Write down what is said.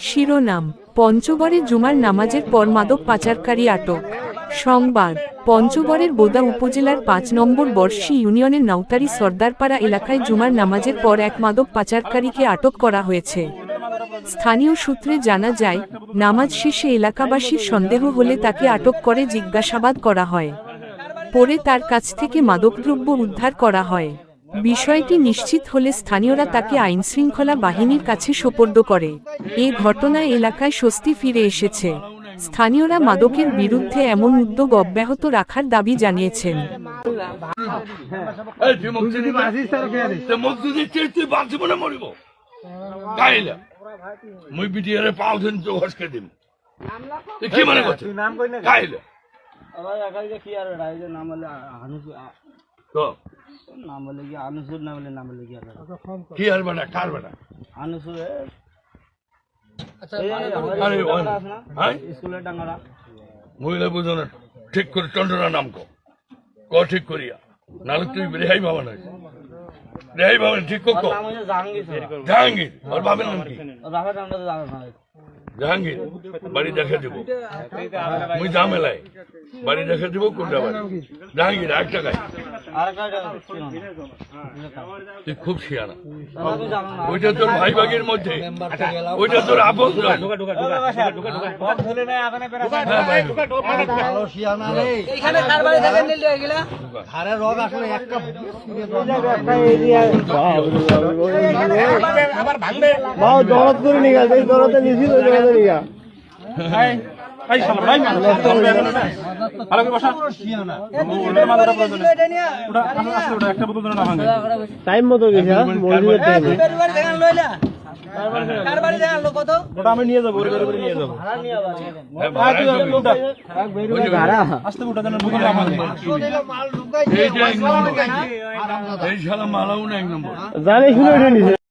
শিরোনাম পঞ্চগড়ে জুমার নামাজের পর মাদক পাচারকারী আটক। সংবাদ পঞ্চগড়ের বোদা উপজেলার ৫ নম্বর বর্ষী ইউনিয়নের নাউতারি সর্দারপাড়া এলাকায় জুমার নামাজের পর এক মাদক পাচারকারীকে আটক করা হয়েছে। স্থানীয় সূত্রে জানা যায়, নামাজ শেষে এলাকাবাসীর সন্দেহ হলে তাকে আটক করে জিজ্ঞাসাবাদ করা হয়। পরে তার কাছ থেকে মাদকদ্রব্য উদ্ধার করা হয়। বিষয়টি নিশ্চিত হলে স্থানীয়রা তাকে আইনশৃঙ্খলা বাহিনীর কাছে সোপর্দ করে। এ ঘটনায় এলাকায় স্বস্তি ফিরে এসেছে। স্থানীয়রা মাদকের বিরুদ্ধে এমন উদ্যোগ অব্যাহত রাখার দাবি জানিয়েছেন। নাম বলে কি আনুসুর, না বলে নাম বলে কি আর বেটা কার বেটা আনুসুর স্কুলের ডাঙ্গারা মহিলা বুঝো ঠিক করে চন্দ্রনা নাম ক ঠিক করিয়া নাহলে তুই রেহাই বাবা নয়। রেহাই বাবা ঠিক কর। জাহাঙ্গীর ওর বাবার নাম কি? জাহাঙ্গীর বাড়ি দেখে দিব, মুই ঝামেলায় বাড়ি দেখে দিব। কোনটা বাড়ি? জাহাঙ্গীর 1 টাকায়। তুই খুব শিয়ানা। ওইটা তোর ভাই ভাগের মধ্যে, ওইটা তোর আপন। টাইম মতো গেছে আমি নিয়ে যাবো, নিয়ে যাবো। এই শালা মালাও না 1 নম্বর জানি শুনে